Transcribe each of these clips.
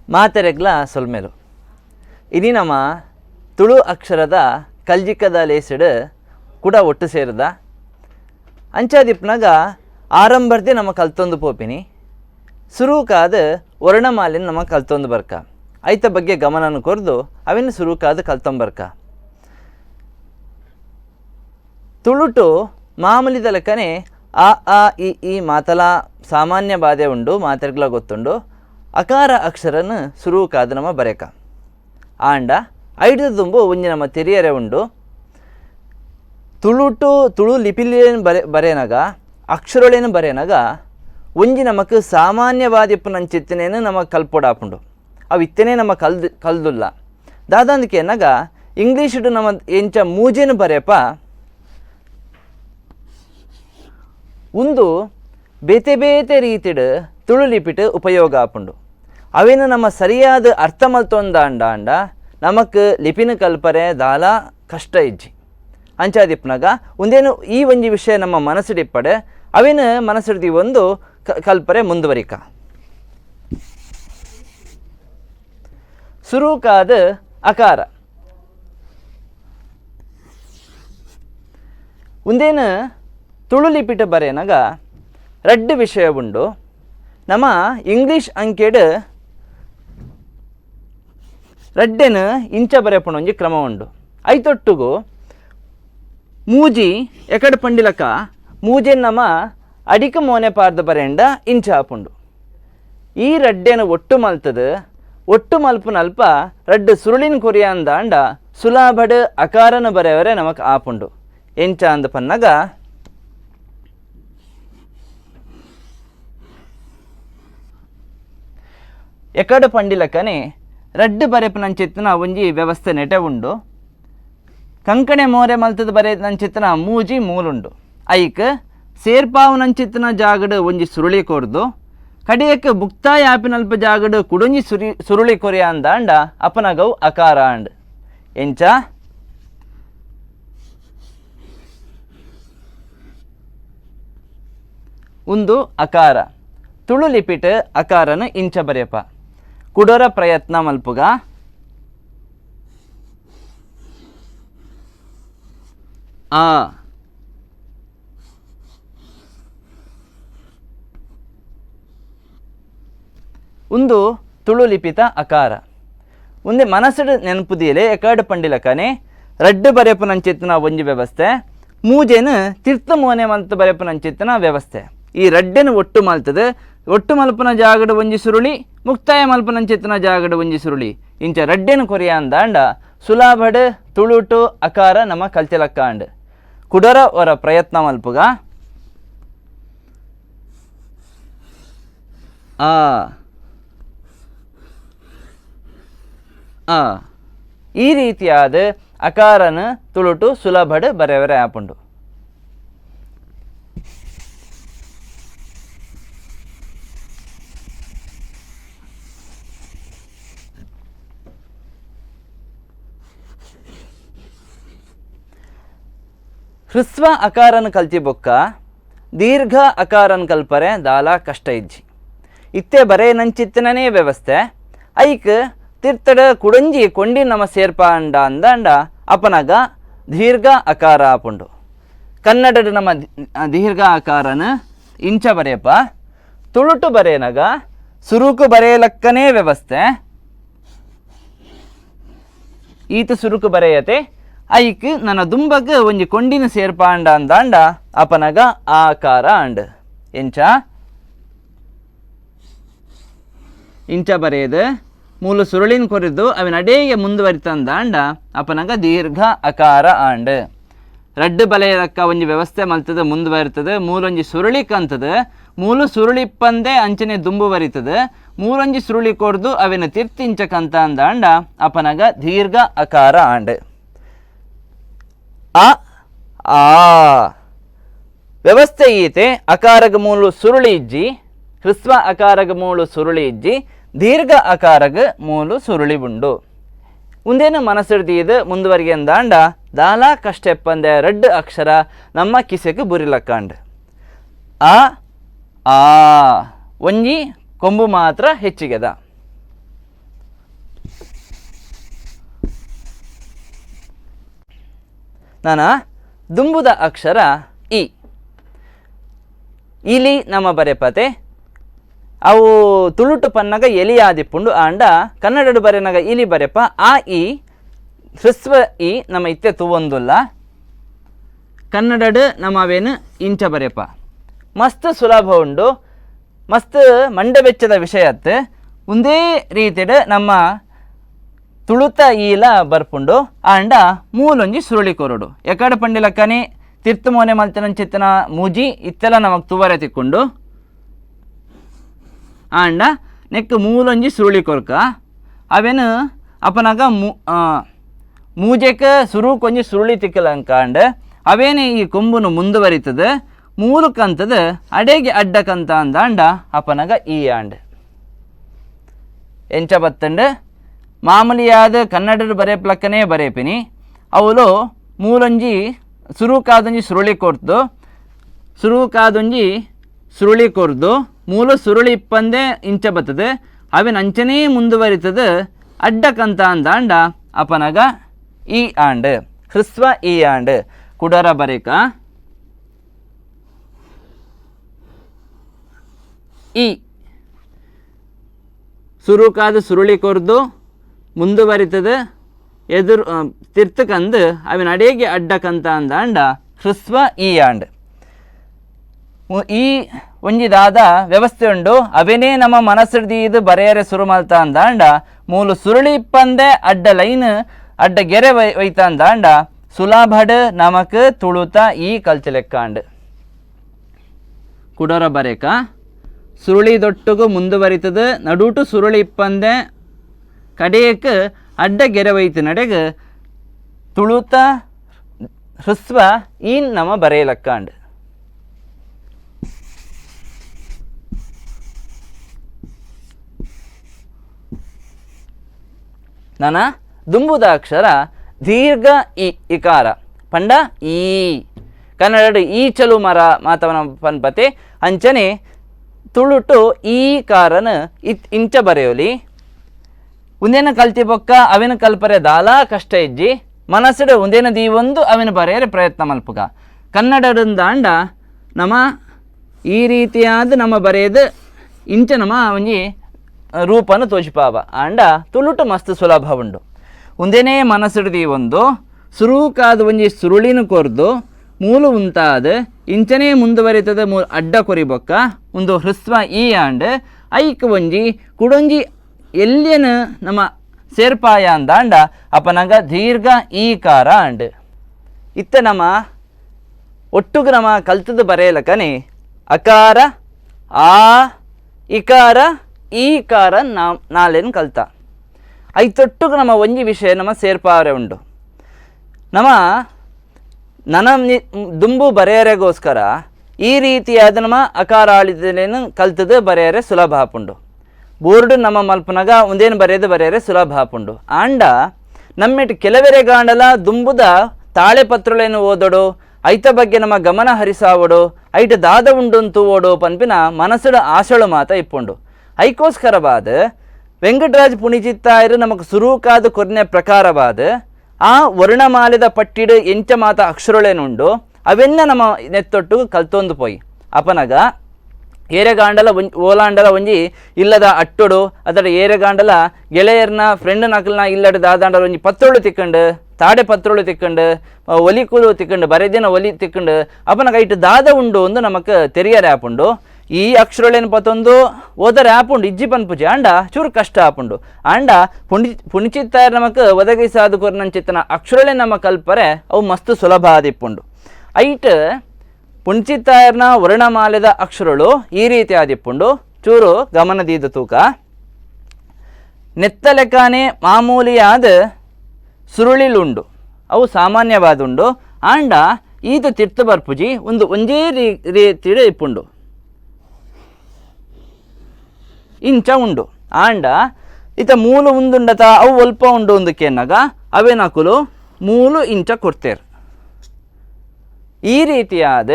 ಮಾತೆರೆಗ್ಲ ಸೊಲ್ಮೆಲು ಇನಿ ನಮ್ಮ ತುಳು ಅಕ್ಷರದ ಕಲ್ಜಿಕ್ಕದ ಲೇಸಿಡ್ ಕೂಡ ಒಟ್ಟು ಸೇರಿದ ಅಂಚಾದಿಪ್ಪನಾಗ ಆರಂಭರ್ದೆ ನಮ್ಮ ಕಲ್ತೊಂದು ಪೋಪಿನಿ ಸುರೂಕಾದ ವರ್ಣಮಾಲಿನ ನಮ್ಮ ಕಲ್ತೊಂದು ಬರ್ಕ ಐತ ಬಗ್ಗೆ ಗಮನನ ಕೊರ್ದು ಅವಿನ ಸುರೂಕಾದ ಕಲ್ತೊಂಬರ್ಕ ತುಳುಟು ಮಾಮೂಲಿದ ಲೆಕ್ಕನೆ ಆ ಆ ಈ ಮಾತಲ ಸಾಮಾನ್ಯ ಬಾಧೆ ಉಂಡು ಮಾತೆರ್ಗ್ಲ ಗೊತ್ತುಂಡು ಅಕಾರ ಅಕ್ಷರನ ಸುರೂಕಾದ ನಮ್ಮ ಬರೆಕ ಆಂಡ ಐದು ತುಂಬು ಒಂಜಿ ನಮ್ಮ ತೆರಿಯರೆ ಉಂಡು ತುಳು ಲಿಪಿಲೇನು ಬರೆಯನಾಗ ಅಕ್ಷರಗಳೇನು ಬರೆಯನಾಗ ಒಂಜಿ ನಮಕ್ ಸಾಮಾನ್ಯವಾದಿಪ್ಪು ನಂಚಿತ್ತನೇನು ನಮಗೆ ಕಲ್ಪೊಡಾಪುಂಡು ಅವು ಇತ್ತನೇ ನಮ್ಮ ಕಲ್ದುಲ್ಲ ದಾದಂದಕ್ಕೆ ಏನಾಗ ಇಂಗ್ಲೀಷು ನಮ್ಮ ಎಂಚ ಮೂಜೇನು ಬರೆಯಪ್ಪ ಒಂದು ಬೇತೆ ಬೇತೆ ರೀತಿಡ್ ತುಳು ಲಿಪಿಟ್ ಉಪಯೋಗ ಆಪುಂಡು ಅವೇನು ನಮ್ಮ ಸರಿಯಾದ ಅರ್ಥ ಮಲ್ತೊಂದ ಅಂಡ ನಮಕ್ ಲಿಪಿನ ಕಲ್ಪರೆ ದಾಲ ಕಷ್ಟ ಇಜ್ಜಿ ಅಂಚಾದಿಪ್ಪನಾಗ ಒಂದೇನು ಈ ಒಂಜಿ ವಿಷಯ ನಮ್ಮ ಮನಸ್ಸಿಡಿಪ್ಪಡೆ ಅವೇನು ಮನಸ್ಸಿಡ್ದಿ ಒಂದು ಕಲ್ಪರೆ ಮುಂದುವರಿಕ ಸುರೂಕಾದ ಅಕಾರ ಒಂದೇನು ತುಳು ಲಿಪಿಟ ಬರೆಯನಾಗ ರಡ್ಡು ವಿಷಯ ಉಂಡು ನಮ್ಮ ಇಂಗ್ಲೀಷ್ ಅಂಕೆಡ್ ರಡ್ಡೆನು ಇಂಚ ಬರೆಯಪುಣ ಒಂಜಿ ಕ್ರಮ ಉಂಡು ಐತೊಟ್ಟುಗು ಮೂಜಿ ಎಕಡೆ ಪಂಡಿಲಕ ಮೂಜೆನ್ ನಮ್ಮ ಅಡಿಕ ಮೋನೆ ಪಾರ್ದು ಬರೆಯಂಡ ಇಂಚ ಆಪುಂಡು ಈ ರಡ್ಡೆನು ಒಟ್ಟು ಮಲ್ಪುನಲ್ಪ ರಡ್ಡು ಸುರುಳಿನ ಕೊರಿಯ ಅಂದ ಸುಲಾಭಡ್ ಅಕಾರನ ಬರೆಯವರೆ ನಮಕ್ ಆಪುಂಡು ಎಂಚ ಅಂದ ಪನ್ನಗ ಎಕಡೆ ಪಂಡಿಲಕನೆ ರಡ್ಡು ಬರೆಪು ನಂಚಿತ್ತಿನ ಒಂಜಿ ವ್ಯವಸ್ಥೆ ನೆಟೆ ಉಂಡು ಕಂಕಣೆ ಮೋರೆ ಮಲ್ತದ ಬರೆ ನಂಚಿತ್ತಿನ ಮೂಜಿ ಮೂಲುಂಡು ಐಕ್ ಸೇರ್ಪಾವು ನಂಚಿತ್ತಿನ ಜಾಗಡು ಒಂಜಿ ಸುರುಳಿ ಕೊರ್ದು ಕಡೆಯಕ್ಕೆ ಬುಕ್ತಾಯ ಆಪಿನಲ್ಪ ಜಾಗಡು ಕುಡೊಂಜಿ ಸುರುಳಿ ಕೊರಿಯ ಅಂದ ಅಪನಗವು ಅಕಾರ ಅಂಡ್ ಎಂಚ ಒಂದು ಅಕಾರ ತುಳು ಲಿಪಿಟ್ ಅಕಾರನ ಇಂಚ ಬರೆಯಪ್ಪ ಕುಡೋರ ಪ್ರಯತ್ನ ಮಲ್ಪುಗ ಆ ಒಂದು ತುಳು ಲಿಪಿತ ಅಕಾರ ಒಂದೇ ಮನಸ್ಸಡು ನೆನಪುದಿಯಲೆ ಎಕಾಡು ಪಂಡಿಲಕನೆ ರಡ್ಡು ಬರೆಯಪು ನಂಚಿತ್ತಿನ ಒಂಜಿ ವ್ಯವಸ್ಥೆ ಮೂಜೆನು ತೀರ್ಥ ಮೋನೆ ಮಲ್ತು ಬರೆಯಪು ನಂಚಿತ್ತಿನ ವ್ಯವಸ್ಥೆ ಈ ರಡ್ಡೆನು ಒಟ್ಟು ಮಲ್ತದ ಒಟ್ಟು ಮಲ್ಪನ ಜಾಗಡು ಒಂಜಿ ಸುರುಳಿ ಮುಕ್ತಾಯ ಮಲ್ಪನಂಚಿತ್ತಿನ ಜಾಗಡು ಒಂಜಿ ಸುರುಳಿ ಇಂಚ ರಡ್ಡೆನು ಕೊರಿಯ ಅಂದ ಸುಲಾಭಡ್ ತುಳುಟು ಅಕಾರ ನಮ್ಮ ಕಲ್ಚಲಕ್ಕ ಅಂಡ್ ಕುಡರ ಅವರ ಪ್ರಯತ್ನ ಮಲ್ಪುಗ ಈ ರೀತಿಯಾದ ಅಕಾರನ ತುಳುಟು ಸುಲಭಡ್ ಬರೆಯವರೆ ಆಪುಂಡು ಹ್ರಸ್ವ ಅಕಾರನ ಕಲ್ತಿ ಬೊಕ್ಕ ದೀರ್ಘ ಅಕಾರನ ಕಲ್ಪರೆ ದಾಲ ಕಷ್ಟ ಇಜ್ಜಿ ಇತ್ತೆ ಬರೆ ನಂಚಿತ್ತನೇ ವ್ಯವಸ್ಥೆ ಐಕ್ ತಿರ್ತಡ ಕುಡಂಜಿ ಕೊಂಡಿ ನಮ್ಮ ಸೇರ್ಪ ಅಂದ ಅಪನಗ ದೀರ್ಘ ಅಕಾರ ಆಪುಂಡು ಕನ್ನಡದ ನಮ್ಮ ದೀರ್ಘ ಅಕಾರನ ಇಂಚ ಬರೆಯಪ್ಪ ತುಳುಟು ಬರೆಯನಗ ಸುರುಕು ಬರೆಯಲಕ್ಕನೇ ವ್ಯವಸ್ಥೆ ಈತ ಸುರುಕು ಬರೆಯತೆ ಐಕ್ ನನ್ನ ದುಂಬಗ್ ಒಂಜಿ ಕೊಂಡಿನ ಸೇರ್ಪ ಅಂದ ಅಪನಗ ಆಕಾರ ಅಂಡ್ ಎಂಚ ಇಂಚ ಬರೆಯದು ಮೂಲ ಸುರುಳಿನ ಕೊರಿದು ಅವಿನ ಅಡೇಗೆ ಮುಂದುವರಿತಂದ ಅಪನಗ ದೀರ್ಘ ಅಕಾರ ಅಂಡ್ ರಡ್ಡು ಬಲೆಯಕ್ಕ ಒಂಜಿ ವ್ಯವಸ್ಥೆ ಮಲ್ತದ ಮುಂದುವರಿತದೆ ಮೂಲೊಂಜಿ ಸುರುಳಿ ಕಂತದ ಮೂಲು ಸುರುಳಿಪ್ಪಂದೆ ಅಂಚನೆ ದುಂಬು ಬರಿತದೆ ಮೂಲೊಂಜಿ ಸುರುಳಿ ಕೊರ್ದು ಅವಿನ ತಿರ್ತಿಂಚ ಕಂತ ಅಂದ ಅಪನಗ ದೀರ್ಘ ಅಕಾರ ಅಂಡ್ ಆ ವ್ಯವಸ್ಥೆ ಈತೆ ಅಕಾರಗ ಮೂಲು ಸುರುಳಿ ಇಜ್ಜಿ ಹ್ರಸ್ವ ಅಕಾರಗ ಮೂಲು ಸುರುಳಿ ಇಜ್ಜಿ ದೀರ್ಘ ಅಕಾರಗ ಮೂಲು ಸುರುಳಿ ಉಂಡು ಒಂದೇನು ಮನಸ್ಸಿಡ್ದು ಮುಂದುವರಿಗೆ ಅಂದ ದಾಲ ಕಷ್ಟೆಪ್ಪಂದೆ ರಡ್ಡು ಅಕ್ಷರ ನಮ್ಮ ಕಿಸೆಗೆ ಬುರಿಲಕ್ಕಂಡ್ ಆ ಒಂಜಿ ಕೊಂಬು ಮಾತ್ರ ಹೆಚ್ಚಿಗೆದ ನಾನ ದುಂಬುದ ಅಕ್ಷರ ಇ. ಇಲಿ ನಮ್ಮ ಬರೆಪತೆ ಅವು ತುಳುಟು ಪನ್ನಗ ಎಲಿ ಆದಿಪ್ಪುಂಡು ಆಂಡ ಕನ್ನಡಡು ಬರೆನಗ ಇಲಿ ಬರೆಪ ಆ ಇ ಹ್ರಸ್ವ ಇ ನಮ್ಮ ಇತ್ತೆ ತೂವೊಂದುಲ್ಲ. ಕನ್ನಡಡು ನಮ್ಮ ಅವೇನು ಇಂಚ ಬರೆಪ ಮಸ್ತ್ ಸುಲಭ ಉಂಡು. ಮಸ್ತ್ ಮಂಡ ಬೆಚ್ಚದ ವಿಷಯತ್ ಒಂದೇ ರೀತಿಡ್ ನಮ್ಮ ತುಳುತ ಈಲ ಬರ್ಪುಂಡು ಆಂಡ ಮೂಲೊಂಜಿ ಸುರುಳಿ ಕೊರಡು ಎಕಡ ಪಂಡಿಲಕ್ಕನೆ ತಿರ್ತಮೋನೆ ಮಲ್ತನಂಚಿತ್ತನ ಮೂಜಿ ಇತ್ತೆಲ್ಲ ನಮಗ್ ತುವರೆ ತಿಕ್ಕೊಂಡು ಆಂಡ ನೆಕ್ ಮೂಲೊಂಜಿ ಸುರುಳಿ ಕೊರ್ಕ ಅವೇನು ಅಪನಾಗ ಮೂಜೆಕ ಸುರು ಕೊಂಜಿ ಸುರುಳಿ ತಿಕ್ಕಲಂಕ ಅಂಡ್ ಅವೇನು ಈ ಕೊಂಬುನು ಮುಂದುವರಿತದೆ ಮೂಲಕ್ಕಂತದ ಅಡೆಗೆ ಅಡ್ಡಕಂತ ಅಂದಾಂಡ ಅಪನಗ ಈ ಆಂಡ್ ಎಂಚ ಬತ್ತಂಡ್ ಮಾಮೂಲಿಯಾದ ಕನ್ನಡದ ಬರೆಪ್ಲಕ್ಕನೇ ಬರೆಪಿನಿ ಅವಳು ಮೂಲೊಂಜಿ ಸುರುಕಾದೊಂಜಿ ಸುರುಳಿ ಕೊರ್ದು ಸುರುಕಾದೊಂಜಿ ಸುರುಳಿ ಕೊರ್ದು ಮೂಲ ಸುರುಳಿ ಇಪ್ಪಂದೆ ಇಂಚ ಬರ್ತದೆ ಅವೇನು ಅಂಚನೇ ಮುಂದುವರಿತದೆ ಅಡ್ಡಕಂತ ಅಂದಾಂಡ ಅಪನಗ ಈ ಆಂಡ್ ಹ್ರಸ್ವ ಈ ಆಂಡ್ ಕುಡರ ಬರೇಕ ಈ ಸುರುಕಾದ ಸುರುಳಿ ಕೊರ್ದು ಮುಂದುವರಿತದೆ ಎದುರು ತಿರ್ತಕಂದು ಅವಿನ ಅಡೆಗೆ ಅಡ್ಡಕಂತ ಅಂದಾಂಡ ಹ್ರಸ್ವ ಈ ಆಂಡ್. ಈ ಒಂಜಿದಾದ ವ್ಯವಸ್ಥೆ ಉಂಡು ಅವೇನೇ ನಮ್ಮ ಮನಸ್ಸಿಡ್ದು ಇದು ಬರೆಯರೆ ಸುರು ಮಲ್ತ ಅಂದಾಂಡ ಮೂಲು ಸುರುಳಿ ಇಪ್ಪಂದೆ ಅಡ್ಡ ಲೈನ್ ಅಡ್ಡ ಗೆರೆ ಒಯ್ತ ಅಂದಾಂಡ ಸುಲಭಡ್ ನಮಕ್ ತುಳುತ ಈ ಕಲ್ಚಲೆಕ್ಕಾಂಡ್. ಕುಡರ ಬರೇಕ ಸುರುಳಿ ದೊಟ್ಟುಗು ಮುಂದುವರಿತದೆ ನಡುಟು ಸುರುಳಿ ಇಪ್ಪಂದೆ ಕಡೆಯಕ್ಕೆ ಅಡ್ಡ ಗೆರೆ ಒಯ್ತು ನಡೆಗೆ ತುಳುತ ಹ್ರಸ್ವ ಈ ನಮ್ಮ ಬರೆಯಲಕ್ಕಾಂಡ್. ನಾನ ದುಂಬುದ ಅಕ್ಷರ ದೀರ್ಘ ಇ ಇಕಾರ ಪಂಡ ಈ ಕನ್ನಡ ಈ ಚಲು ಮರ ಮಾತವನ ಪನ್ಪತೆ ಅಂಚನೆ ತುಳುಟು ಈ ಕಾರನ ಇಂಚ ಬರೆಯೋಲಿ ಒಂದೇನ ಕಲ್ತಿ ಬೊಕ್ಕ ಅವಿನ ಕಲ್ಪರೆ ದಾಲ ಕಷ್ಟ ಇಜ್ಜಿ ಮನಸ್ಸಡು ಒಂದೇನ ದೀವೊಂದು ಅವಿನ ಬರೆಯರೆ ಪ್ರಯತ್ನ ಮಲ್ಪುಗ ಕನ್ನಡದಂದಾಂಡ ನಮ್ಮ ಈ ರೀತಿಯಾದ ನಮ್ಮ ಬರೆಯದು ಇಂಚ ನಮ್ಮ ಒಂಜಿ ರೂಪನ ತೋಜಿಪಾವ ಆಂಡ ತುಳುಟು ಮಸ್ತ್ ಸುಲಭ ಉಂಡು. ಒಂದೇನೇ ಮನಸ್ಸಿಡ್ದು ಒಂದು ಸುರುಕಾದ ಒಂಜಿ ಸುರುಳಿನ ಕೊರ್ದು ಮೂಲು ಉಂತಾದ ಇಂಚನೇ ಮುಂದುವರಿತದ ಅಡ್ಡ ಕೊರಿಬೊಕ್ಕ ಒಂದು ಹ್ರಸ್ವ ಈ ಆಂಡ್ ಐಕ್ ಒಂಜಿ ಕುಡೊಂಜಿ ಎಲ್ಲಿಯನ ನಮ್ಮ ಸೇರ್ಪಾಯ ಅಂದಾಂಡ ಅಪನಗ ದೀರ್ಘ ಈ ಕಾರ ಅಂಡ್. ಇತ್ತ ನಮ್ಮ ಒಟ್ಟುಗು ನಮ್ಮ ಕಲ್ತದ್ದು ಬರೆಯಲಕನೆ ಅಕಾರ ಆ ಇಕಾರ ಈ ಕಾರ ನಾಲೇನು ಕಲ್ತ ಐತೊಟ್ಟುಗು ನಮ್ಮ ಒಂಜಿ ವಿಷಯ ನಮ್ಮ ಸೇರ್ಪಾರೆ ಉಂಡು. ನಮ್ಮ ನನ್ನ ದುಂಬು ಬರೆಯರೆಗೋಸ್ಕರ ಈ ರೀತಿಯಾದ ನಮ್ಮ ಅಕಾರ ಆಳಿದಲೇನು ಕಲ್ತದ್ದು ಬರೆಯರೆ ಸುಲಭ ಹಾಪುಂಡು. ಬೋರ್ಡು ನಮ್ಮ ಮಲ್ಪನಾಗ ಒಂದೇನು ಬರೆಯೋದು ಬರೆಯರೆ ಸುಲಭ ಹಾಪುಂಡು ಆಂಡ ನಮ್ಮೆಟ್ಟು ಕೆಲವೆರೆ ಗಾಂಡಲ ದುಂಬುದ ತಾಳೆ ಪತ್ರುಳೇನು ಓದೋಡು ಐತ ಬಗ್ಗೆ ನಮ್ಮ ಗಮನ ಹರಿಸಾವಡು ಐಟ ದಾದ ಉಂಡು ತೂವೋಡು ಪನ್ಪಿನ ಮನಸ್ಸುಡ ಆಶಳು ಮಾತ ಇಪ್ಪುಂಡು. ಐಕೋಸ್ಕರವಾದ ವೆಂಕಟರಾಜ್ ಪುಣಿಚಿತ್ತಾಯರು ನಮಕ್ ಸುರೂಕಾದ ಕೊರ್ನೆ ಪ್ರಕಾರವಾದ ಆ ವರ್ಣಮಾಲೆದ ಪಟ್ಟಿಡು ಎಂಚ ಮಾತ ಅಕ್ಷರಗಳೇನುಂಡು ಅವೆನ್ನ ನಮ್ಮ ನೆತ್ತೊಟ್ಟು ಕಲ್ತೊಂದು ಪೋಯಿ ಅಪನಗ ಏರೆಗಾಂಡಲ ಓಲಾಂಡಲ ಒಂಜಿ ಇಲ್ಲದ ಅಟ್ಟೊಡು ಅದರ ಏರೆಗಾಂಡಲ ಗೆಳೆಯರ್ನ ಫ್ರೆಂಡ್ ನಕಲ್ನ ಇಲ್ಲದ ದಾದಾಂಡಲ ಒಂಜಿ ಪತ್ರೋಳು ತಿಕ್ಕಂಡು ತಾಡೆ ಪತ್ರೋಳು ತಿಕ್ಕಂಡು ಒಲಿ ಕೂಲು ತಿಕ್ಕಂಡು ಬರೆದಿನ ಒಲಿ ತಿಕ್ಕಂಡು ಅಪನಗ ಇಟ್ಟು ದಾದ ಉಂಡು ಒಂದು ನಮಕ್ ತೆರಿಯರೆ ಆಪುಂಡು. ಈ ಅಕ್ಷರಗಳೇನು ಪತ್ತೊಂದು ಓದರ ಆಪುಂಡು ಇಜ್ಜಿ ಪನ್ಪುಜಿ ಆಂಡ ಚೂರು ಕಷ್ಟ ಆಪುಂಡು ಆಂಡ ಪುಣಿಚಿತ್ತಾರ ನಮಕ್ ಒದಗಿಸಾದ ಕೊರ್ನಂಚಿತ್ತನ ಅಕ್ಷರಗಳೇ ನಮ್ಮ ಕಲ್ಪರೆ ಅವು ಮಸ್ತ್ ಸುಲಭ ಆದಿಪ್ಪುಂಡು. ಐಟ್ ಪುಣ್ಚಿತ್ತಾಯರ್ನ ವರ್ಣಮಾಲೆದ ಅಕ್ಷರಗಳು ಈ ರೀತಿ ಆದಿಪ್ಪುಂಡು ಚೂರು ಗಮನದೀದ ತೂಕ ನೆತ್ತಲೆಕಾನೆ ಮಾಮೂಲಿಯಾದ ಸುರುಳಿಲುಂಡು ಅವು ಸಾಮಾನ್ಯವಾದುಂಡು ಆಂಡ ಈತ ತಿರ್ತ ಬರ್ಪುಜಿ ಒಂದು ಒಂದೇ ರೀತಿ ಇಪ್ಪುಂಡು ಇಂಚ ಉಂಡು ಆಂಡ ಇತ ಮೂಲು ಉಂದುಂಡತ ಅವು ಒಲ್ಪ ಉಂಡು ಒಂದಕ್ಕೆನ್ನಾಗ ಅವೇನಕುಲು ಮೂಲು ಇಂಚ ಕೊಡ್ತೇರು. ಈ ರೀತಿಯಾದ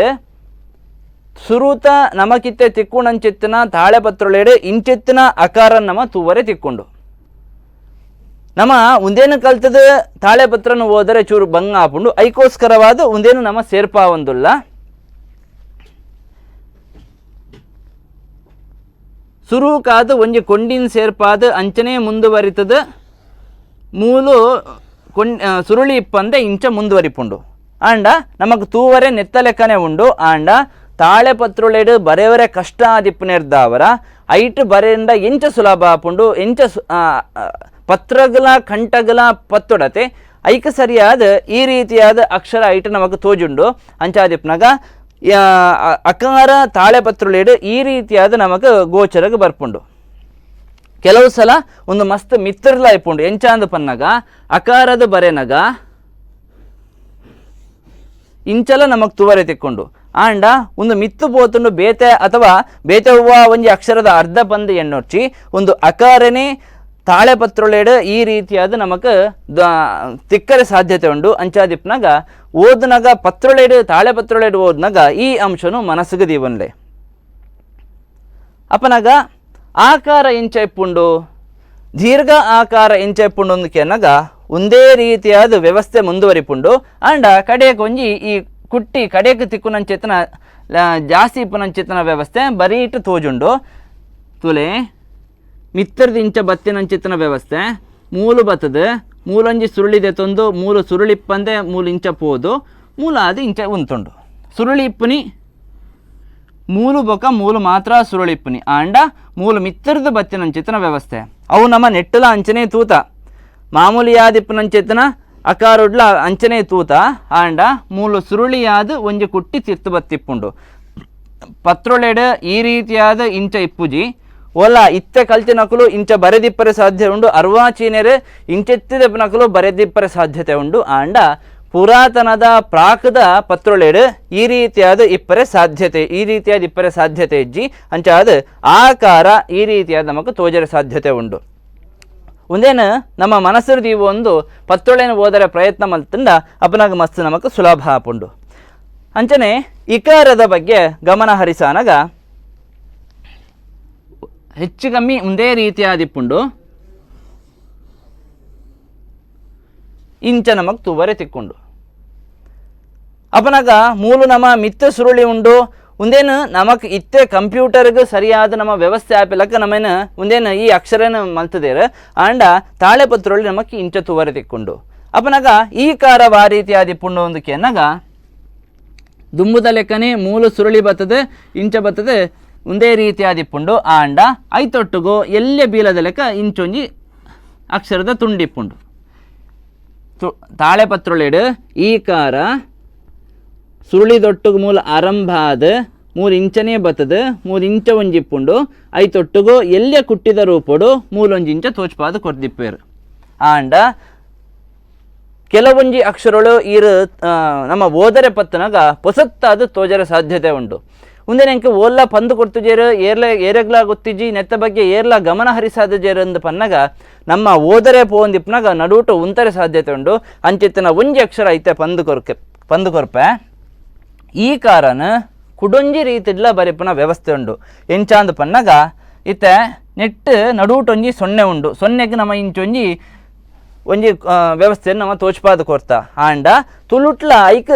ಸುರುತ ನಮಕಿತ್ತೆ ತಿಕ್ಕುಣಂಚಿತ್ತಿನ ತಾಳೆ ಪತ್ರೊಳೆಡೆ ಇಂಚಿತ್ತಿನ ಅಕಾರ ನಮ ತೂವರೆ ತಿಕ್ಕೊಂಡು ನಮ್ಮ ಒಂದೇನು ಕಲ್ತದ ತಾಳೆಪತ್ರನ ಓದರೆ ಚೂರು ಬಂಗ ಆಪುಂಡು ಐಕೋಸ್ಕರವಾದ ಒಂದೇನು ನಮ್ಮ ಸೇರ್ಪಾವಂದುಲ್ಲ. ಸುರೂಕಾದ ಒಂಜಿ ಕೊಂಡಿನ ಸೇರ್ಪಾದ ಅಂಚನೆ ಮುಂದುವರಿತದ ಮೂಲು ಸುರುಳಿ ಇಪ್ಪಂದೆ ಇಂಚ ಮುಂದುವರಿಪುಂಡು. ಆಂಡ ನಮಕ್ ತೂವರೆ ನೆತ್ತ ಲೆಕ್ಕನೆ ಉಂಡು. ಆಂಡ ತಾಳೆಪತ್ರುಳೆಡು ಬರೆಯವರೆ ಕಷ್ಟ ಆದಿಪ್ಪುನೆರ್ದಾವರ ಐಟ್ ಬರೆಯಿಂದ ಎಂಚ ಸುಲಭ ಆಪುಂಡು. ಎಂಚ ಪತ್ರಗಳ ಕಂಠಗಳ ಪತ್ತೊಡತೆ ಐಕ ಸರಿಯಾದ ಈ ರೀತಿಯಾದ ಅಕ್ಷರ ಐಟ್ ನಮಕ್ ತೋಜುಂಡು. ಅಂಚಾದಿಪ್ಪನಾಗ ಅಕಾರ ತಾಳೆಪತ್ರುಳೆಡು ಈ ರೀತಿಯಾದ ನಮಕ್ ಗೋಚರಗೆ ಬರ್ಪುಂಡು. ಕೆಲವು ಸಲ ಒಂದು ಮಸ್ತ್ ಮಿತ್ರಲ ಇಪ್ಪುಂಡು. ಎಂಚ ಅಂದು ಪನ್ನಗ ಅಕಾರದ ಬರೆನಗ ಇಂಚಲ ನಮಕ್ ತುವರೆ ತಿಕ್ಕೊಂಡು ಆಂಡ ಒಂದು ಮಿತ್ತು ಪೋತುಂಡು ಬೇತೆ ಅಥವಾ ಬೇತೆ ಹೂವ ಒಂಜಿ ಅಕ್ಷರದ ಅರ್ಧ ಬಂದು ಎಣ್ಣೊಚ್ಚಿ ಒಂದು ಅಕಾರನೇ ತಾಳೆಪತ್ರುಳೆಡು ಈ ರೀತಿಯಾದ ನಮಕ್ ತಿಕ್ಕರೆ ಸಾಧ್ಯತೆ ಉಂಡು. ಅಂಚಾದಿಪ್ಪನಾಗ ಓದ್ನಾಗ ಪತ್ರುಳೆಡು ತಾಳೆಪತ್ರುಳೆಡು ಓದ್ನಾಗ ಈ ಅಂಶನು ಮನಸ್ಸಿಗೆ ದೀವನ್ಲೆ ಅಪನಾಗ ಆಕಾರ ಎಂಚ ಇಪ್ಪುಂಡು ದೀರ್ಘ ಆಕಾರ ಎಂಚ ಇಪ್ಪುಂಡು ಅಂದಕ್ಕೆ ಅನ್ನಗ ಒಂದೇ ರೀತಿಯಾದ ವ್ಯವಸ್ಥೆ ಮುಂದುವರಿಪುಂಡು. ಆಂಡ ಕಡೆಗೆ ಒಂಜಿ ಈ ಕುಟ್ಟಿ ಕಡೆಗೆ ತಿಕ್ಕುನಂಚೇತನ ಜಾಸ್ತಿ ಇಪ್ಪುನಂಚೇತನ ವ್ಯವಸ್ಥೆ ಬರೀಟ್ ತೋಜುಂಡು. ತುಲೆ ಮಿತ್ರದ ಇಂಚ ಬತ್ತಿನಂಚಿತ್ತನ ವ್ಯವಸ್ಥೆ ಮೂಲು ಬತ್ತದ ಮೂಲಂಜಿ ಸುರುಳಿದೆ ತೊಂದು ಮೂಲು ಸುರುಳಿಪ್ಪಂದೆ ಮೂಲು ಇಂಚ ಪೋದು ಮೂಲ ಅದು ಇಂಚ ಉಂತುಂಡು. ಸುರುಳಿ ಇಪ್ಪುನಿ ಮೂಲು ಬೊಕ ಮೂಲು ಮಾತ್ರ ಸುರುಳಿ ಇಪ್ಪುನಿ ಆಂಡ ಮೂಲು ಮಿತ್ರದ ಬತ್ತಿನಂಚಿತ್ತನ ವ್ಯವಸ್ಥೆ ಅವು ನಮ್ಮ ನೆಟ್ಟಲ ಅಂಚನೆ ತೂತ ಮಾಮೂಲಿಯಾದಿಪ್ಪನಂಚೇತನ ಅಕಾರುಡ್ಲ ಅಂಚನೆ ತೂತ ಆಂಡ ಮೂಲು ಸುರುಳಿಯಾದ ಒಂಜಿ ಕುಟ್ಟಿ ತಿರ್ತು ಬತ್ತಿಪ್ಪುಂಡು. ಪತ್ರೊಳೆಡು ಈ ರೀತಿಯಾದ ಇಂಚ ಇಪ್ಪುಜಿ ಓಲ ಇತ್ತೆ ಕಲ್ತಿ ನಕಲು ಇಂಚ ಬರೆದಿಪ್ಪರೆ ಸಾಧ್ಯ ಉಂಡು. ಅರ್ವಾಚೀನೆರೆ ಇಂಚೆತ್ತಿದ ನಕಲು ಬರೆದಿಪ್ಪರೆ ಸಾಧ್ಯತೆ ಉಂಡು. ಆಂಡ ಪುರಾತನದ ಪ್ರಾಕದ ಪತ್ರೊಳೆಡು ಈ ರೀತಿಯಾದ ಇಪ್ಪರೆ ಸಾಧ್ಯತೆ ಇಜ್ಜಿ ಅಂಚಾದ ಆಕಾರ ಈ ರೀತಿಯಾದ ನಮಕ್ ತೋಜರೆ ಸಾಧ್ಯತೆ ಉಂಡು. ಒಂದೇನು ನಮ್ಮ ಮನಸ್ಸು ದೀವು ಒಂದು ಪತ್ರೊಳೆನ ಓದರ ಪ್ರಯತ್ನ ಮಲ್ತಂಡ ಅಪನಾಗ ಮಸ್ತ್ ನಮಕ್ ಸುಲಭ ಆಪುಂಡು. ಅಂಚನೆ ಇಕಾರದ ಬಗ್ಗೆ ಗಮನ ಹರಿಸಾನಾಗ ಹೆಚ್ಚು ಕಮ್ಮಿ ಒಂದೇ ರೀತಿಯಾದಿಪ್ಪುಂಡು. ಇಂಚ ನಮಕ್ ತುವರೆ ತಿಕ್ಕೊಂಡು ಅಪನಾಗ ಮೂಲು ನಮ್ಮ ಮಿತ್ತ ಸುರುಳಿ ಉಂಡು. ಒಂದೇನು ನಮಕ್ ಇತ್ತೆ ಕಂಪ್ಯೂಟರ್ಗೆ ಸರಿಯಾದ ನಮ್ಮ ವ್ಯವಸ್ಥೆ ಆಪಿಲಕ್ಕ ನಮ್ಮೇನು ಒಂದೇನು ಈ ಅಕ್ಷರನ ಮಲ್ತದೇರ ಆಂಡ ತಾಳೆಪತ್ರೊಳ್ಳಿ ನಮಕ್ ಇಂಚ ತುವರೆ ತಿಕ್ಕೊಂಡು ಅಪನಾಗ ಈ ಕಾರವ ಆ ರೀತಿಯಾದಿಪ್ಪುಂಡು ಒಂದಕ್ಕೆ ಅನ್ನಗ ದುಂಬುದ ಲೆಕ್ಕನೆ ಮೂಲು ಸುರುಳಿ ಬರ್ತದೆ ಇಂಚ ಬರ್ತದೆ ಒಂದೇ ರೀತಿಯಾದಿಪ್ಪುಂಡು. ಆಂಡ ಐತೊಟ್ಟುಗೋ ಎಲ್ಲೆ ಬೀಲದ ಲೆಕ್ಕ ಇಂಚೊಂಜಿ ಅಕ್ಷರದ ತುಂಡಿಪ್ಪುಂಡು. ತಾಳೆಪತ್ರೊಳೆಡು ಈ ಕಾರ ಸುರುಳಿದೊಟ್ಟುಗು ಮೂಲ ಆರಂಭ ಆದ 3 ಇಂಚನೇ ಬತ್ತದ 3 ಇಂಚ ಒಂಜಿಪ್ಪುಂಡು. ಐತೊಟ್ಟುಗೋ ಎಲ್ಲೆ ಕುಟ್ಟಿದ ರೂಪಡು ಮೂಲೊಂಜಿ ಇಂಚ ತೋಚ್ಪಾದ ಕೊರ್ದಿಪ್ಪೇರು. ಆಂಡ ಕೆಲವೊಂಜಿ ಅಕ್ಷರಗಳು ಇರು ನಮ್ಮ ಓದರೆ ಪತ್ತನಾಗ ಪೊಸತ್ತಾದ ತೋಜರ ಸಾಧ್ಯತೆ ಉಂಟು. ಮುಂದೆ ನೆಂಕೆ ಓಲ್ಲ ಪಂದು ಕೊಡ್ತುಜೇರು ಏರೆಗ್ಲ ಗೊತ್ತಿಜ್ಜಿ ನೆತ್ತ ಬಗ್ಗೆ ಏರ್ಲ ಗಮನ ಹರಿಸಾದಜೇರು ಅಂದು ಪನ್ನಗ ನಮ್ಮ ಓದರೆ ಪೋಂದಿಪ್ಪನಾಗ ನಡುಟು ಉಂತರೆ ಸಾಧ್ಯತೆ ಉಂಡು. ಅಂಚಿತ್ತಿನ ಒಂಜಿ ಅಕ್ಷರ ಐತೆ ಪಂದು ಕೊರ್ಪೆ ಈ ಕಾರನ ಕುಡೊಂಜಿ ರೀತಿಡ್ಲ ಬರಿಪುನ ವ್ಯವಸ್ಥೆ ಉಂಡು. ಎಂಚಾಂದ ಪನ್ನಗ ಇತ್ತೆ ನೆಟ್ಟು ನಡುಟೊಂಜಿ ಸೊನ್ನೆ ಉಂಡು. ಸೊನ್ನೆಗೆ ನಮ್ಮ ಇಂಚೊಂಜಿ ಒಂಜಿ ವ್ಯವಸ್ಥೆಯನ್ನು ನಮ್ಮ ತೋಚ್ಪಾದ ಕೊರ್ತ ಆಂಡ ತುಳುಟ್ಲ ಐಕ್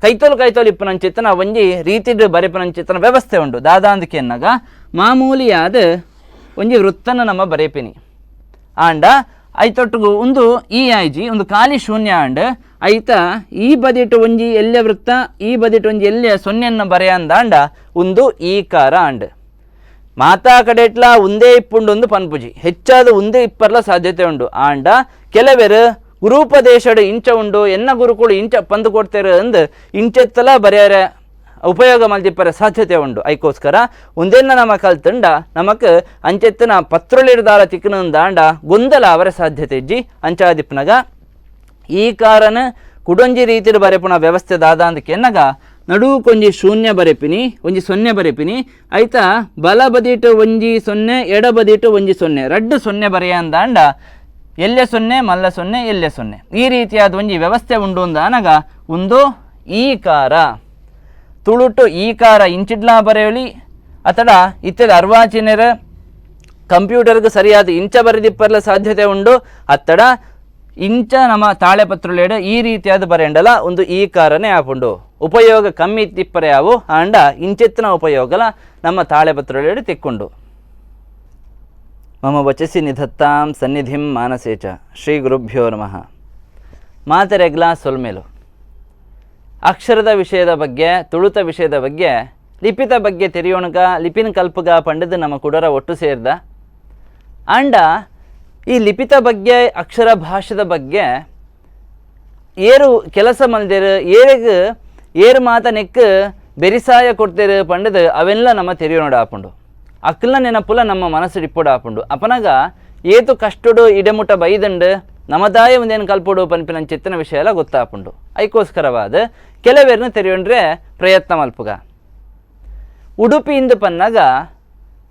ಕೈತೋಲು ಇಪ್ಪನಂಚಿತ್ತನ ಒಂಜಿ ರೀತಿಡ್ ಬರೆಪನಂಚಿತ್ತನ ವ್ಯವಸ್ಥೆ ಉಂಡು. ದಾದಾಂದಕ್ಕೆ ಎನ್ನಗ ಮಾಮೂಲಿಯಾದ ಒಂಜಿ ವೃತ್ತನ ನಮ್ಮ ಬರೆಪಿನಿ ಆಂಡ ಐತೊಟ್ಟುಗು ಒಂದು ಈ ಆಯ್ಜಿ ಒಂದು ಖಾಲಿ ಶೂನ್ಯ ಆಂಡ್ ಐತ ಈ ಬದಿಟ್ಟು ಒಂಜಿ ಎಲ್ಲೆ ವೃತ್ತ ಈ ಬದಿಟ್ಟು ಒಂಜಿ ಎಲ್ಲೆ ಸೊನ್ನೆಯನ್ನು ಬರೆಯಂದಾಂಡ ಒಂದು ಈ ಕಾರ ಆಂಡ್ ಮಾತಾ ಕಡೆಟ್ಲ ಒಂದೇ ಇಪ್ಪುಂಡು ಒಂದು ಪನ್ಪುಜಿ ಹೆಚ್ಚಾದ ಒಂದೇ ಇಪ್ಪರ್ಲ ಸಾಧ್ಯತೆ ಉಂಡು. ಆಂಡ ಕೆಲವೆರು ಗುರುಪದೇಶಡು ಇಂಚ ಉಂಡು ಎನ್ನ ಗುರುಕುಳು ಇಂಚ ಪಂದು ಕೊಡ್ತೇರು ಅಂದು ಇಂಚೆತ್ತಲ ಬರೆಯರ ಉಪಯೋಗ ಮಲ್ದಿಪ್ಪರ ಸಾಧ್ಯತೆ ಉಂಡು. ಐಕೋಸ್ಕರ ಒಂದೇನ ನಮ್ಮ ಕಲ್ತಂಡ ನಮಕ್ ಅಂಚೆತ್ತನ ಪತ್ರೊಳಿರ್ದಾರ ತಿಕ್ಕನಂದಾಂಡ ಗೊಂದಲ ಅವರ ಸಾಧ್ಯತೆ ಇಜ್ಜಿ ಅಂಚಾದಿಪ್ಪನಗ ಈ ಕಾರಣ ಕುಡೊಂಜಿ ರೀತಿಡ್ ಬರೆಪುನ ವ್ಯವಸ್ಥೆ ದಾದಾಂದಕ್ಕೆ ಎನ್ನಗ ನಡುಕೊಂಜಿ ಶೂನ್ಯ ಬರೆಪಿನಿ ಒಂಜಿ ಸೊನ್ನೆ ಬರೆಪಿನಿ ಐತ ಬಲ ಬದಿಟು ಒಂಜಿ ಸೊನ್ನೆ ಎಡ ಬದಿಟು ಒಂಜಿ ಸೊನ್ನೆ ರಡ್ಡು ಸೊನ್ನೆ ಬರೆಯಂದಾಂಡ ಎಲ್ಲೆ ಸೊನ್ನೆ ಮಲ್ಲ ಸೊನ್ನೆ ಎಲ್ಲೆ ಸೊನ್ನೆ ಈ ರೀತಿಯಾದ ಒಂಜಿ ವ್ಯವಸ್ಥೆ ಉಂಡು ಅಂದಾನಗ ಒಂದು ಈ ಕಾರ ತುಳುಟು ಈ ಕಾರ ಇಂಚಿಡ್ಲಾ ಬರೆಯಲಿ ಅತಡ ಇತ್ತೆದ ಅರ್ವಾಚಿನೆರ ಕಂಪ್ಯೂಟರ್ಗೆ ಸರಿಯಾದ ಇಂಚ ಬರೆದಿಪ್ಪರ್ಲ ಸಾಧ್ಯತೆ ಉಂಡು ಅತ್ತಡ ಇಂಚ ನಮ್ಮ ತಾಳೆಪತ್ರುಲೇಡು ಈ ರೀತಿಯಾದ ಬರೆಯಂಡಲ ಒಂದು ಈ ಕಾರನೇ ಆಪುಂಡು ಉಪಯೋಗ ಕಮ್ಮಿ ತಿಪ್ಪರೆ ಅವು ಆಂಡ ಇಂಚೆತ್ತಿನ ಉಪಯೋಗಲ ನಮ್ಮ ತಾಳೆಪತ್ರುಲೇಡು ತಿಕ್ಕೊಂಡು ಮಮ ವಚಸಿ ನಿಧತ್ತಾಂ ಸನ್ನಿಧಿಂ ಮಾನಸೇಚ ಶ್ರೀ ಗುರುಭ್ಯೋ ನಮಃ. ಮಾತೆರೆಗ್ಲ ಸೊಲ್ಮೇಲು ಅಕ್ಷರದ ವಿಷಯದ ಬಗ್ಗೆ ತುಳುತ ವಿಷಯದ ಬಗ್ಗೆ ಲಿಪಿತ ಬಗ್ಗೆ ತೆರೆಯೋಣಗ ಲಿಪಿನ ಕಲ್ಪಗ ಪಂಡದು ನಮ್ಮ ಕುಡರ ಒಟ್ಟು ಸೇರ್ದ ಆಂಡ ಈ ಲಿಪಿತ ಬಗ್ಗೆ ಅಕ್ಷರ ಭಾಷೆದ ಬಗ್ಗೆ ಏರು ಕೆಲಸ ಮಲ್ದೇರು ಏರು ಮಾತ ನೆಕ್ ಬೆರಿಸಾಯ ಕೊಡ್ತೇರು ಪಂಡದು ಅವೆಲ್ಲ ನಮ್ಮ ತೆರೆಯೋಣ ಆಪುಂಡು ಅಕ್ಕಲ ನೆನಪುಲ ನಮ್ಮ ಮನಸ್ಸು ಡಿಪ್ಪುಡು ಆಪುಂಡು ಅಪನಗ ಏತು ಕಷ್ಟುಡು ಇಡೆಮುಟ ಬೈದಂಡು ನಮದಾಯ ಒಂದೇನು ಕಲ್ಪುಡು ಪನ್ಪಿನ ಚಿತ್ತನ ವಿಷಯ ಎಲ್ಲ ಗೊತ್ತಾಪುಂಡು ಐಕೋಸ್ಕರವಾದ ಕೆಲವೇರ್ನ ತೆರೆಯೋಣ್ರೆ ಪ್ರಯತ್ನ ಮಲ್ಪುಗ ಉಡುಪಿಯಿಂದ ಪನ್ನಾಗ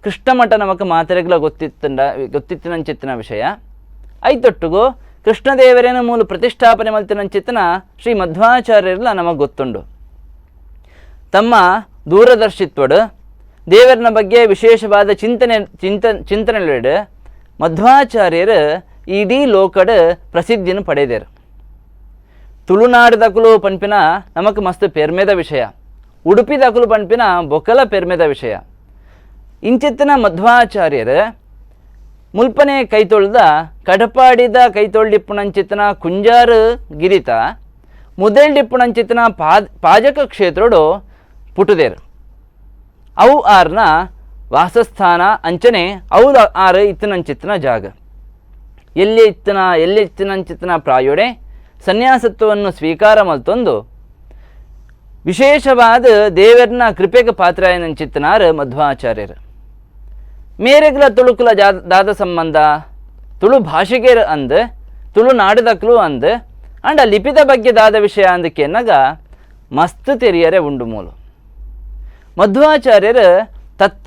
ಕೃಷ್ಣಮಠ ನಮಕ್ ಮಾತೆರೆಗ್ಲ ಗೊತ್ತಿತ್ತಿನ ಚಿತ್ತನ ವಿಷಯ ಐತೊಟ್ಟುಗು ಕೃಷ್ಣದೇವರೇನ ಮೂಲ ಪ್ರತಿಷ್ಠಾಪನೆ ಮಲ್ತಿನ ಚಿತ್ತನ ಶ್ರೀ ಮಧ್ವಾಚಾರ್ಯರ್ಲ ನಮಗೆ ಗೊತ್ತುಂಡು ತಮ್ಮ ದೂರದರ್ಶಿತ್ವಡು ದೇವರನ ಬಗ್ಗೆ ವಿಶೇಷವಾದ ಚಿಂತನೆಗಳು ಮಧ್ವಾಚಾರ್ಯರು ಇಡೀ ಲೋಕಡ್ ಪ್ರಸಿದ್ಧಿನ ಪಡೆದೇರು ತುಳುನಾಡದಕುಲು ಪನ್ಪಿನ ನಮಕ್ ಮಸ್ತ್ ಪೆರ್ಮೆದ ವಿಷಯ ಉಡುಪಿದಕುಲು ಪನ್ಪಿನ ಬೊಕಲ ಪೆರ್ಮೆದ ವಿಷಯ ಇಂಚಿತ್ತಿನ ಮಧ್ವಾಚಾರ್ಯರು ಮುಲ್ಪನೆ ಕೈತೊಳ್ದ ಕಡಪಾಡಿದ ಕೈತೊಳ್ಳಿಪ್ಪುಣಂಚಿತ್ತನ ಕುಂಜಾರು ಗಿರಿತ ಮುದೆಳ್ಳಿಪ್ಪುಣಂಚಿತ್ತನ ಪಾಜಕ ಕ್ಷೇತ್ರಡು ಪುಟುದೇರು ಅವು ಆರ್ನ ವಾಸಸ್ಥಾನ ಅಂಚನೆ ಅವು ಆರು ಇತ್ತನಂಚಿತ್ತನ ಜಾಗ ಎಲ್ಲಿ ಇತ್ತನಂಚಿತ್ತನ ಪ್ರಾಯೋಡೆ ಸನ್ಯಾಸತ್ವವನ್ನು ಸ್ವೀಕಾರ ಮಲ್ತೊಂದು ವಿಶೇಷವಾದ ದೇವರನ ಕೃಪೆಗೆ ಪಾತ್ರಾಯನಂಚಿತ್ತನಾರು ಮಧ್ವಾಚಾರ್ಯರು ಮೇರೆಗ್ಲ ತುಳುಕುಲ ದಾದ ಸಂಬಂಧ ತುಳು ಭಾಷೆಗೆ ಅಂದ್ ತುಳು ನಾಡದಕ್ಲು ಅಂದ್ ಅಂಡ ಲಿಪಿತ ಬಗ್ಗೆ ದಾದ ವಿಷಯ ಅಂದಕ್ಕೆ ಎನ್ನಗ ಮಸ್ತ್ ತೆರಿಯರೆ ಉಂಡು ಮೂಲು ಮಧ್ವಾಚಾರ್ಯರು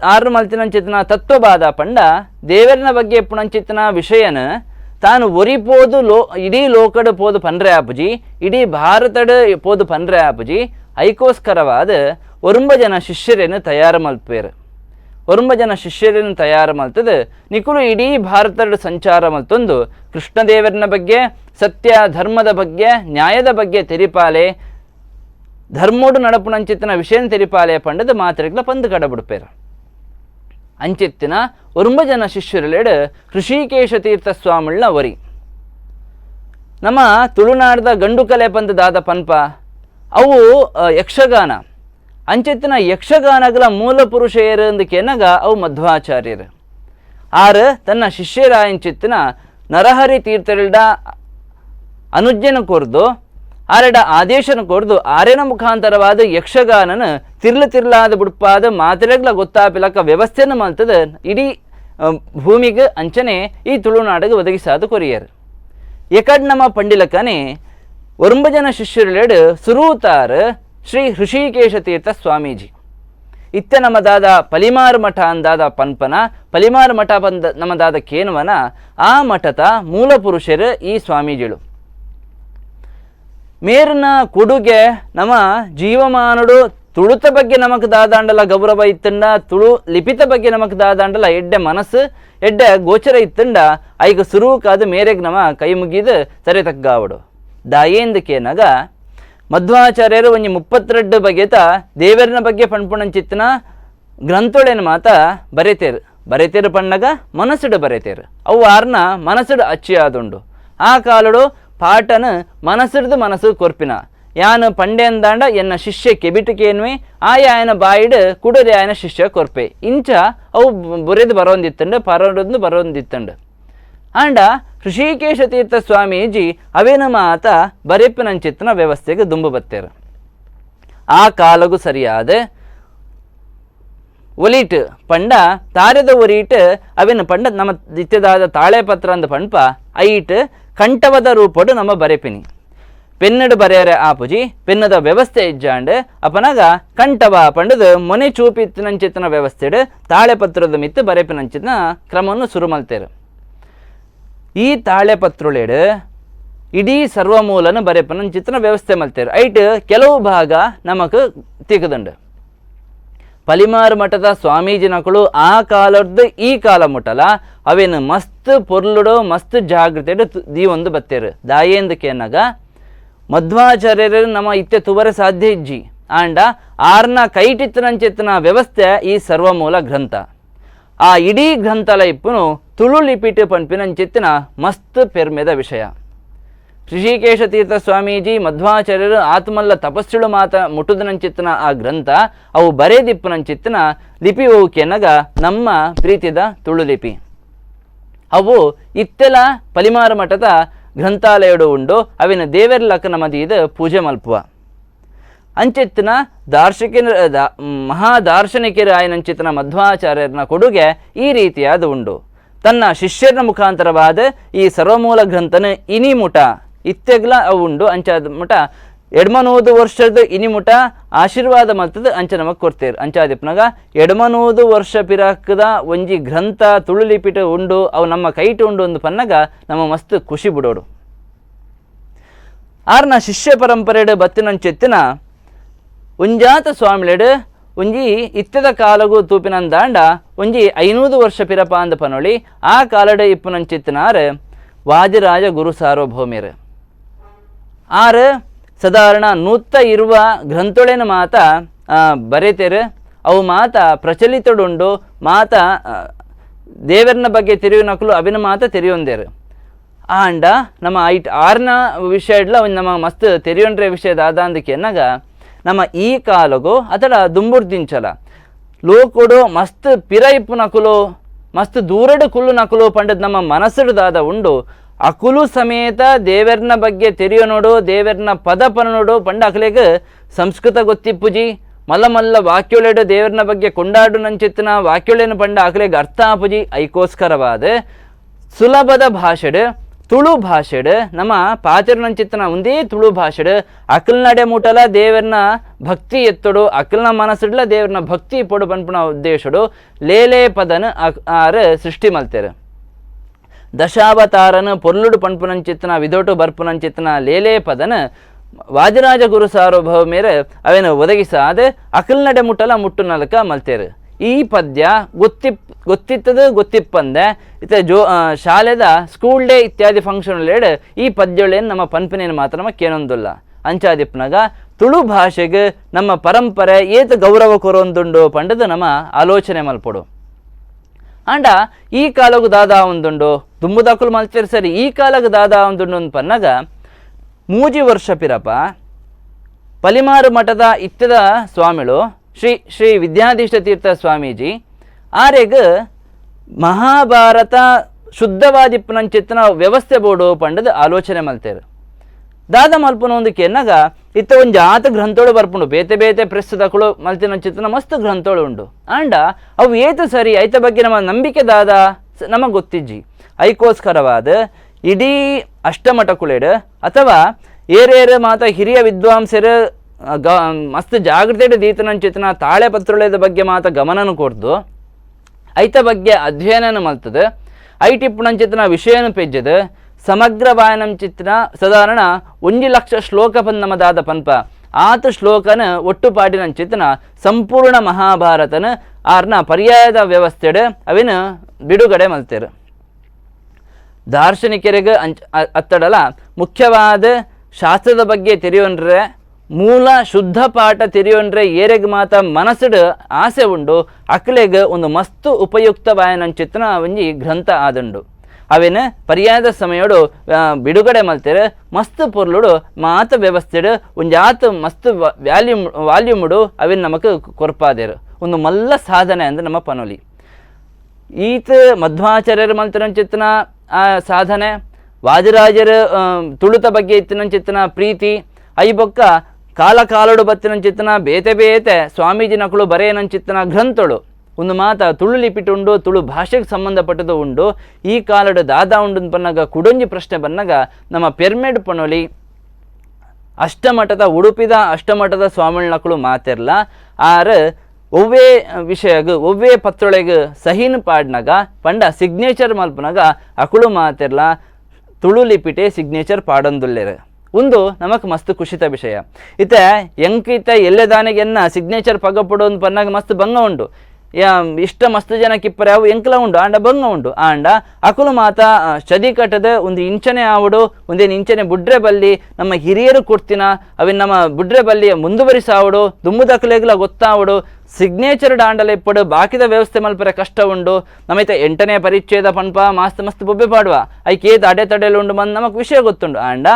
ಆರು ಮಲ್ತಿನಂಚಿತ್ತನ ತತ್ವವಾದ ಪಂಡ ದೇವರನ ಬಗ್ಗೆ ಪುಣಂಚಿತ್ತನ ವಿಷಯನ ತಾನು ಒರಿಪೋದು ಇಡೀ ಲೋಕಡ್ ಪೋದು ಪನ್ರೆ ಆಪುಜಿ ಇಡೀ ಭಾರತಡ್ ಪೋದು ಪನ್ರೆ ಆಪುಜಿ ಐಕೋಸ್ಕರವಾದ ಒರುಂಬ ಜನ ಶಿಷ್ಯರೇನು ತಯಾರು ಮಲ್ಪೇರು ತಯಾರು ಮಲ್ತದ ನಿಕುಲು ಇಡೀ ಭಾರತದ ಸಂಚಾರ ಮಲ್ತೊಂದು ಕೃಷ್ಣದೇವರನ ಬಗ್ಗೆ ಸತ್ಯ ಧರ್ಮದ ಬಗ್ಗೆ ನ್ಯಾಯದ ಬಗ್ಗೆ ತೆರಿಪಾಲೆ ಧರ್ಮೋಡು ನಡಪುಣಂಚಿತ್ತಿನ ವಿಷಯನ ತೆರಿಪಾಲೆ ಪಂಡದ ಮಾತ್ರೆಗ್ಲ ಪಂದು ಕಡಬಿಡ್ಪೇರು ಅಂಚಿತ್ತಿನ ಒರುಂಬ ಜನ ಶಿಷ್ಯರಲೇಡು ಋಷಿಕೇಶ ತೀರ್ಥ ಸ್ವಾಮಿಳ್ನ ಒರಿ ನಮ್ಮ ತುಳುನಾಡದ ಗಂಡು ಕಲೆ ಪಂದದಾದ ಪನ್ಪ ಅವು ಯಕ್ಷಗಾನ ಅಂಚಿತ್ತಿನ ಯಕ್ಷಗಾನಗಳ ಮೂಲ ಪುರುಷೇರು ಅಂದಕೆನಗ ಅವು ಮಧ್ವಾಚಾರ್ಯರು ಆರು ತನ್ನ ಶಿಷ್ಯರಾಯಂಚಿತ್ತಿನ ನರಹರಿ ತೀರ್ಥರಿಲ್ಡ ಅನುಜ್ಞೆನ ಕೊರ್ದು ಆರೆಡ ಆದೇಶನ ಕೊರ್ದು ಆರೇನ ಮುಖಾಂತರವಾದ ಯಕ್ಷಗಾನನ ತಿರ್ಲಾದ ಬುಡ್ಪಾದ ಮಾತೆರೆಗ್ಲ ಗೊತ್ತಾಪಿಲಕ ವ್ಯವಸ್ಥೆನ ಮಲ್ತದ ಇಡೀ ಭೂಮಿಗೆ ಅಂಚನೆ ಈ ತುಳುನಾಡಿಗೆ ಒದಗಿಸಾದ ಕೊರಿಯರು ಎಕಡ್ ನಮ್ಮ ಪಂಡಿಲಕನೆ ಒರುಂಬ ಜನ ಶಿಷ್ಯರುಲೇಡು ಸುರೂತಾರು ಶ್ರೀ ಋಷಿಕೇಶ ತೀರ್ಥ ಸ್ವಾಮೀಜಿ ಇತ್ತ ನಮ್ಮದಾದ ಪಲಿಮಾರು ಮಠ ಅಂದಾದ ಪನ್ಪನ ಪಲಿಮಾರು ಮಠ ಬಂದ ನಮ್ಮದಾದ ಕೇನುವನ ಆ ಮಠದ ಮೂಲ ಪುರುಷರು ಈ ಸ್ವಾಮೀಜಿಗಳು ಮೇರಿನ ಕೊಡುಗೆ ನಮ್ಮ ಜೀವಮಾನುಡು ತುಳುತ ಬಗ್ಗೆ ನಮಕ್ ದಾದಾಂಡಲ ಗೌರವ ಇತ್ತಂಡ ತುಳು ಲಿಪಿತ ಬಗ್ಗೆ ನಮಕ್ ದಾದಾಂಡಲ ಎಡ್ಡೆ ಮನಸ್ಸು ಎಡ್ಡೆ ಗೋಚರ ಇತ್ತಂಡ ಐಗ ಸುರೂಕಾದ ಮೇರೆಗ್ ನಮ ಕೈ ಮುಗಿದು ಸರಿ ತಗ್ಗಾವಡು ದಾಯೇಂದಕೇನಗ ಮಧ್ವಾಚಾರ್ಯರು ಒಂಜಿ 32 ಬಗೆತ ದೇವರನ ಬಗ್ಗೆ ಪಣ್ಪುಣಂಚಿತ್ತಿನ ಗ್ರಂಥೊಳೆನ ಮಾತ ಬರೆತೇರು ಪಣ್ಣಗ ಮನಸ್ಸುಡು ಬರೆತೇರು ಅವು ಆರ್ನ ಮನಸ್ಸುಡು ಅಚ್ಚಿ ಆದುಂಡು ಆ ಕಾಲಡು ಪಾಠನ ಮನಸ್ಸು ಕೊರ್ಪಿನ ಯಾನು ಪಂಡೆ ಅಂದಾಂಡ ಎನ್ನ ಶಿಷ್ಯ ಕೆಬಿಟುಕೇನ್ವೆ ಆಯನ ಬಾಯಿಡು ಕುಡರೆ ಆಯನ ಶಿಷ್ಯ ಕೊರ್ಪೆ ಇಂಚ ಅವು ಬರೆದು ಬರೋಂದಿತ್ತಂಡು ಆಂಡ ಋಷಿಕೇಶ ತೀರ್ಥ ಸ್ವಾಮೀಜಿ ಅವೇನ ಮಾತ ಬರೆಪ್ಪನಂಚಿತ್ತನ ವ್ಯವಸ್ಥೆಗೆ ದುಂಬು ಬತ್ತೇರು ಆ ಕಾಲಗೂ ಸರಿಯಾದ ಒಲಿಟ್ ಪಂಡ ತಾರದ ಒರಿಟ್ ಅವೇನು ಪಂಡ ನಮ್ಮ ನಿತ್ಯದಾದ ತಾಳೆ ಪತ್ರ ಅಂದ ಪಂಪ ಐಟ್ ಕಂಠವದ ರೂಪಡು ನಮ್ಮ ಬರೆಪಿನಿ ಪೆನ್ನಡು ಬರೆಯರೆ ಆಪುಜಿ ಪೆನ್ನದ ವ್ಯವಸ್ಥೆ ಇಜ್ಜಾಂಡ್ ಅಪನಾಗ ಕಂಠವ ಪಂಡದು ಮೊನೆ ಚೂಪಿತ್ತಿನಂಚಿತ್ತನ ವ್ಯವಸ್ಥೆಡು ತಾಳೆ ಪತ್ರದ ಮಿತ್ತು ಬರೆಪಿನಂಚಿತ್ತನ ಕ್ರಮವನ್ನು ಶುರು ಮಲ್ತೇರು ಈ ತಾಳೆ ಪತ್ರುಳೇಡು ಇಡೀ ಸರ್ವಮೂಲನ ಬರೆಪನಂಚಿತ್ತನ ವ್ಯವಸ್ಥೆ ಮಲ್ತೇರು ಐಟ್ ಕೆಲವು ಭಾಗ ನಮಕ್ ತಿಗದುಂಡು ಪಲಿಮಾರು ಮಠದ ಸ್ವಾಮೀಜಿನಕಳು ಆ ಕಾಲದ್ದು ಈ ಕಾಲ ಮುಟ್ಟಲ ಅವೇನು ಮಸ್ತ್ ಪೊರ್ಲುಡು ಮಸ್ತ್ ಜಾಗೃತೆಡು ದೀವೊಂದು ಬತ್ತೇರು ದಾಯೇಂದಕ್ಕೆ ಅನ್ನಗ ಮಧ್ವಾಚಾರ್ಯರು ನಮ್ಮ ಇತ್ತೆ ತುವರೆ ಸಾಧ್ಯ ಇಜ್ಜಿ ಆಂಡ ಆರ್ನ ಕೈಟಿತ್ತನಂಚೆತ್ತನ ವ್ಯವಸ್ಥೆ ಈ ಸರ್ವಮೂಲ ಗ್ರಂಥ ಆ ಇಡೀ ಗ್ರಂಥಾಲ ಇಪ್ಪುನು ತುಳು ಲಿಪಿಟ್ ಪಂಪಿನಂಚೆತ್ತಿನ ಮಸ್ತ್ ಪೆರ್ಮೆದ ವಿಷಯ ಋಷಿಕೇಶ ತೀರ್ಥ ಸ್ವಾಮೀಜಿ ಮಧ್ವಾಚಾರ್ಯರು ಆತ್ಮಲ್ಲ ತಪಸ್ಸುಳು ಮಾತ ಮುಟ್ಟುದನಂಚಿತ್ತನ ಆ ಗ್ರಂಥ ಅವು ಬರೇದಿಪ್ಪನಂಚಿತ್ತನ ಲಿಪಿ ಓಕೆನಗ ನಮ್ಮ ಪ್ರೀತಿದ ತುಳು ಲಿಪಿ ಅವು ಇತ್ತೆಲ ಪಲಿಮಾರು ಮಠದ ಗ್ರಂಥಾಲಯಡು ಉಂಡು ಅವಿನ ದೇವೆರ್ಲಕ ನಮದಿ ಇದು ಪೂಜೆ ಮಲ್ಪುವ ಅಂಚೆತ್ತಿನ ಮಹಾದಾರ್ಶನಿಕರು ಆಯನಂಚಿತ್ತನ ಮಧ್ವಾಚಾರ್ಯರನ ಕೊಡುಗೆ ಈ ರೀತಿಯಾದ ಉಂಡು ತನ್ನ ಶಿಷ್ಯರ ಮುಖಾಂತರವಾದ ಈ ಸರ್ವಮೂಲ ಗ್ರಂಥನ ಇನಿಮುಟ ಇತ್ತೆಗ್ಲ ಅವು ಉಂಡು ಅಂಚಾದ ಮುಟ ಎಡ್ಮನೂದು ವರ್ಷದ ಇನಿಮುಟ ಆಶೀರ್ವಾದ ಮಲ್ತದ ಅಂಚ ನಮಗೆ ಕೊಡ್ತೇರು ಅಂಚಾದಿಪ್ಪನಾಗ ಎಡ್ಮನೂದು ವರ್ಷ ಪಿರಾಕದ ಒಂಜಿ ಗ್ರಂಥ ತುಳು ಲಿಪಿಟ ಉಂಡು ಅವು ನಮ್ಮ ಕೈಟ್ ಉಂಡು ಒಂದು ಪನ್ನಗ ನಮ್ಮ ಮಸ್ತ್ ಖುಷಿ ಬಿಡೋಡು ಆರ್ನ ಶಿಷ್ಯ ಪರಂಪರೆಡು ಬತ್ತಿನಂಚೆತ್ತಿನ ಉಂಜಾತ ಸ್ವಾಮಿಲೆಡು ಒಂಜಿ ಇತ್ತದ ಕಾಲಗೂ ತೂಪಿನಂದಾಂಡ ಒಂಜಿ 500 ವರ್ಷ ಪಿರಪ ಅಂದ ಪನೊಳಿ ಆ ಕಾಲಡೆ ಇಪ್ಪುನಂಚಿತ್ತಿನಾರು ವಾದಿರಾಜ ಗುರು ಸಾರ್ವಭೌಮ್ಯರು ಆರು ಸಾಧಾರಣ ನೂತ್ತ ಇರುವ ಗ್ರಂಥೊಳೆನ ಮಾತ ಬರೆತೇರು ಅವು ಮಾತ ಪ್ರಚಲಿತಡುಂಡು ಮಾತ ದೇವರನ ಬಗ್ಗೆ ತಿರುವಿನಕಲು ಅವಿನ ಮಾತ ತೆರೆಯೊಂದೇರು ಆಂಡ ನಮ್ಮ ಆರ್ನ ವಿಷಯ ಇಡ್ಲ ನಮ್ಮ ಮಸ್ತ್ ತೆರೆಯೊಂಡ್ರೆ ವಿಷಯದ ಆದಾಂದಕ್ಕೆ ಅನ್ನಗ ನಮ್ಮ ಈ ಕಾಲಗು ಅದರ ದುಂಬುರ್ದಿಂಚಲ ಲೋಕೊಡು ಮಸ್ತ್ ಪಿರ ಇಪ್ಪು ನಕುಲು ಮಸ್ತ್ ದೂರಡು ಕುಲ್ಲು ನಕುಲು ಪಂಡದ್ ನಮ್ಮ ಮನಸ್ಸುಡ್ದಾದ ಉಂಡು ಅಕುಲು ಸಮೇತ ದೇವರನ ಬಗ್ಗೆ ತೆರೆಯೋ ನೋಡು ದೇವರನ ಪದಪನ ನೋಡು ಪಂಡ ಅಕಲೆಗೆ ಸಂಸ್ಕೃತ ಗೊತ್ತಿಪ್ಪುಜಿ ಮಲ್ಲ ಮಲ್ಲ ವಾಕ್ಯೊಳೆಡು ದೇವರನ ಬಗ್ಗೆ ಕೊಂಡಾಡು ನಂಚಿತ್ತಿನ ವಾಕ್ಯೊಳೆನು ಪಂಡ ಅಕಲೆಗೆ ಅರ್ಥ ಆಪುಜಿ ಐಕೋಸ್ಕರವಾದ ಸುಲಭದ ಭಾಷೆಡು ತುಳು ಭಾಷೆಡು ನಮ್ಮ ಪಾತಿರ್ನಂಚಿತ್ತನ ಒಂದೇ ತುಳು ಭಾಷೆಡು ಅಕಲ್ ನಡೆ ಮುಟಲ ದೇವರನ ಭಕ್ತಿ ಎತ್ತೊಡು ಅಕಲ್ನ ಮನಸ್ಸಿಡ್ಲ ದೇವರನ ಭಕ್ತಿ ಪೊಡು ಪನ್ಪುನ ಉದ್ದೇಶಡು ಲೇಲೆ ಪದನ ಆರು ಸೃಷ್ಟಿ ಮಲ್ತೇರು ದಶಾವತಾರನ ಪೊರ್ಲುಡು ಪನ್ಪುನಂಚಿತ್ತನ ವಿದೋಟು ಬರ್ಪುನಂಚಿತ್ತನ ಲೇಲೆ ಪದನ ವಾದಿರಾಜ ಗುರು ಸಾರ್ವಭೌಮ್ಯರು ಅವೇನು ಒದಗಿಸಾದ ಅಕಲ್ ನಡೆ ಮುಟ್ಟಲ ಮುಟ್ಟು ನಲಕ ಮಲ್ತೇರು ಈ ಪದ್ಯ ಗೊತ್ತಿಪ್ಪಂದೆ ಇತ್ತ ಶಾಲೆದ ಸ್ಕೂಲ್ ಡೇ ಇತ್ಯಾದಿ ಫಂಕ್ಷನ್ ಈ ಪದ್ಯಗಳೇನು ನಮ್ಮ ಪನ್ಪನೇನು ಮಾತ್ರ ನಮ್ಮ ಕೇಳೊಂದಿಲ್ಲ ಅಂಚಾದಿಪ್ಪನಾಗ ತುಳು ಭಾಷೆಗೆ ನಮ್ಮ ಪರಂಪರೆ ಏತು ಗೌರವ ಕೊರೊಂದುಂಡು ಪಂಡದು ನಮ್ಮ ಆಲೋಚನೆ ಮಲ್ಪಡು ಆಂಡ ಈ ಕಾಲಗೂ ದಾದಾ ಒಂದುಂಡು ದುಂಬುದಾಕುಲು ಮಲ್ತೇರು ಸರಿ ಈ ಕಾಲಕ್ಕೆ ದಾದಾ ಒಂದುಂಡು ಅಂತ ಪನ್ನಾಗ ಮೂಜಿ ವರ್ಷ ಪಿರಪ ಪಲಿಮಾರು ಮಠದ ಇತ್ತದ ಸ್ವಾಮಿಗಳು ಶ್ರೀ ವಿದ್ಯಾಧೀಶ ತೀರ್ಥ ಸ್ವಾಮೀಜಿ ಆರೆಗ್ ಮಹಾಭಾರತ ಶುದ್ಧವಾದಿಪ್ಪನಂಚಿತ್ತನ ವ್ಯವಸ್ಥೆ ಬೋಡು ಪಂಡದ ಆಲೋಚನೆ ಮಲ್ತೇರು ದಾದ ಮಲ್ಪನ ಒಂದಕ್ಕೆ ಎನ್ನಾಗ ಇತ್ತ ಒಂದು ಜಾತ ಗ್ರಂಥೋಳು ಬರ್ಪುಂಡು ಬೇತೆ ಬೇತೆ ಪ್ರೆಸ್ದಕಳು ಮಲ್ತಿನಂಚಿತ್ತನ ಮಸ್ತ್ ಗ್ರಂಥೋಳು ಉಂಡು ಆಂಡ ಅವು ಏತು ಸರಿ ಐತ ಬಗ್ಗೆ ನಮ್ಮ ನಂಬಿಕೆ ದಾದ ನಮಗೆ ಗೊತ್ತಿಜ್ಜಿ ಐಕೋಸ್ಕರವಾದ ಇಡೀ ಅಷ್ಟಮಠಕುಳೆಡು ಅಥವಾ ಏರೇರು ಮಾತ ಹಿರಿಯ ವಿದ್ವಾಂಸರು ಮಸ್ತ್ ಜಾಗೃತಿ ದೀತನಂಚಿತನ ತಾಳೆ ಪತ್ರುಳದ ಬಗ್ಗೆ ಮಾತ ಗಮನನು ಕೊಡ್ದು ಐತ ಬಗ್ಗೆ ಅಧ್ಯಯನ ಮಲ್ತದೆ ಐಟಿಪ್ಪುನಂಚಿತನ ವಿಷಯನು ಪೆಜ್ಜದು ಸಮಗ್ರ ವಾಯನಂಚಿತನ ಸಾಧಾರಣ 1 ಲಕ್ಷ ಶ್ಲೋಕ ನಮದಾದ ಪನ್ಪ ಆತ ಶ್ಲೋಕನ ಒಟ್ಟುಪಾಟಿನಂಚಿತನ ಸಂಪೂರ್ಣ ಮಹಾಭಾರತನ ಆರ್ನ ಪರ್ಯಾಯದ ವ್ಯವಸ್ಥೆಡು ಅವಿನ ಬಿಡುಗಡೆ ಮಲ್ತೇರು ದಾರ್ಶನಿಕರಿಗೆ ಅತ್ತಡಲ ಮುಖ್ಯವಾದ ಶಾಸ್ತ್ರದ ಬಗ್ಗೆ ತೆರೆಯೋನ್ರೆ ಮೂಲ ಶುದ್ಧ ಪಾಠ ತೆರೆಯೋನ್ರೆ ಏರೆಗೆ ಮಾತ ಮನಸ್ಸುಡು ಆಸೆ ಉಂಡು ಅಕ್ಲೆಗೆ ಒಂದು ಮಸ್ತು ಉಪಯುಕ್ತವಾಯನಂಚಿತ್ತನ ಒಂಜಿ ಗ್ರಂಥ ಆದುಂಡು ಅವೇನು ಪರ್ಯಾಯದ ಸಮಯಡು ಬಿಡುಗಡೆ ಮಲ್ತೇರು ಮಸ್ತ್ ಪೊರ್ಲುಡು ಮಾತ ವ್ಯವಸ್ಥೆಡು ಒಂಜಾತ ಮಸ್ತ್ ವಾಲ್ಯೂಮ್ಡು ಅವೇನು ನಮಗೆ ಕೊರ್ಪಾದೇರು ಒಂದು ಮಲ್ಲ ಸಾಧನೆ ಅಂದ್ರೆ ನಮ್ಮ ಪನೋಲಿ ಈತ ಮಧ್ವಾಚಾರ್ಯರು ಮಲ್ತಿನಂಚಿತ್ತನ ಸಾಧನೆ ವಾದಿರಾಜರು ತುಳುತ ಬಗ್ಗೆ ಇತ್ತಿನಂಚಿತ್ತನ ಪ್ರೀತಿ ಐಬೊಕ್ಕ ಕಾಲ ಕಾಲಡು ಬತ್ತಿನಂಚಿತ್ತನ ಬೇತೆ ಬೇತೆ ಸ್ವಾಮೀಜಿ ನಕಳು ಬರೆಯನಂಚಿತ್ತನ ಗ್ರಂಥಳು ಒಂದು ಮಾತ ತುಳು ಲಿಪಿಟ್ ಉಂಡು ತುಳು ಭಾಷೆಗೆ ಸಂಬಂಧಪಟ್ಟದು ಉಂಡು ಈ ಕಾಲಡು ದಾದಾ ಉಂಡು ಪನ್ನಾಗ ಕುಡೊಂಜಿ ಪ್ರಶ್ನೆ ಬಂದಾಗ ನಮ್ಮ ಪೆರ್ಮೆಡ್ ಪನೊಲಿ ಅಷ್ಟಮಠದ ಉಡುಪಿದ ಅಷ್ಟಮಠದ ಸ್ವಾಮಿಳ್ನಕಳು ಮಾತಿರ್ಲ ಆರು ಒವ್ವೇ ವಿಷಯಗ ಒವ್ವೇ ಪತ್ರೊಳಗೆ ಸಹಿನ ಪಾಡ್ನಾಗ ಪಂಡ ಸಿಗ್ನೇಚರ್ ಮಲ್ಪನಾಗ ಅಕುಳು ಮಾತಿರ್ಲ ತುಳು ಲಿಪಿಟೆ ಸಿಗ್ನೇಚರ್ ಪಾಡೊಂದುಲ್ಲೆರು ಒಂದು ನಮಕ್ ಮಸ್ತ್ ಖುಷಿತ ವಿಷಯ. ಇತ್ತೆ ಎಂಕಿತ ಎಲ್ಲೆದಾನೆಗೆನ್ನ ಸಿಗ್ನೇಚರ್ ಪಗಪಡು ಅಂತ ಪನ್ನಾಗ ಮಸ್ತ್ ಭಂಗ ಉಂಡು. ಇಷ್ಟ ಮಸ್ತ್ ಜನ ಕಿಪ್ಪರೆ ಅವು ಎಂಕ್ಲ ಉಂಡು ಆಂಡ ಭಂಗ ಉಂಡು. ಆಂಡ ಅಕುಲು ಮಾತ ಚದಿ ಕಟ್ಟದ ಒಂದು ಇಂಚನೆ ಆವಡು ಒಂದೇನು ಇಂಚನೆ ಬುಡ್ರೆ ಬಲ್ಲಿ ನಮ್ಮ ಹಿರಿಯರು ಕೊಡ್ತಿನ ಅವಿನ ನಮ್ಮ ಬುಡ್ರೆ ಬಲ್ಲಿಯ ಮುಂದುವರಿಸಾವಡು ದುಮ್ಮು ದಕ್ಕಲೆಗ್ಲ ಗೊತ್ತಾವಡು ಸಿಗ್ನೇಚರ್ ಡಾಂಡಲ ಇಪ್ಪಡು ಬಾಕಿದ ವ್ಯವಸ್ಥೆ ಮಲ್ಪರೆ ಕಷ್ಟ ಉಂಡು. ನಮೈತೆ 8ನೇ ಪರಿಚ್ಛೇದ ಪನ್ಪ ಮಸ್ತ್ ಬೊಬ್ಬೆ ಪಾಡುವ ಐಕೇತ್ ಅಡೆ ತಡೆಲು ಉಂಡು ಬಂದು ನಮಕ್ ವಿಷಯ ಗೊತ್ತುಂಡು. ಆಂಡ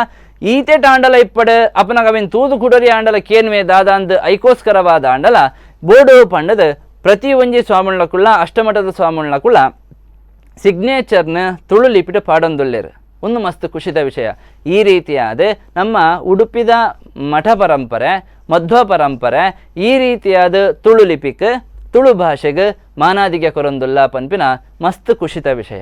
ಈತೆ ಟಾಂಡಲ ಇಪ್ಪಡು ಅಪನಾಗ ಅವಿನ ತೂದು ಕುಡರಿ ಆಂಡಲ ಕೇನ್ವೆ ದಾದ ಅಂದ್ ಐಕೋಸ್ಕರವಾದ ಆಂಡಲ ಬೋಡು ಪಂಡದ ಪ್ರತಿ ಒಂಜಿ ಸ್ವಾಮಿಗಳಕುಳ್ಳ ಅಷ್ಟಮಠದ ಸ್ವಾಮಿಗಳಕುಳ್ಳ ಸಿಗ್ನೇಚರ್ನ ತುಳು ಲಿಪಿಟ ಪಾಡೊಂದುಲ್ಲೇರು ಒಂದು ಮಸ್ತ್ ಖುಷಿದ ವಿಷಯ. ಈ ರೀತಿಯಾದ ನಮ್ಮ ಉಡುಪಿದ ಮಠ ಪರಂಪರೆ ಮಧ್ವ ಪರಂಪರೆ ಈ ರೀತಿಯಾದ ತುಳು ಲಿಪಿಕ್ ತುಳು ಭಾಷೆಗೆ ಮಾನಾದಿಗೆ ಕೊರೊಂದುಲ್ಲ ಪನ್ಪಿನ ಮಸ್ತ್ ಖುಷಿತ ವಿಷಯ.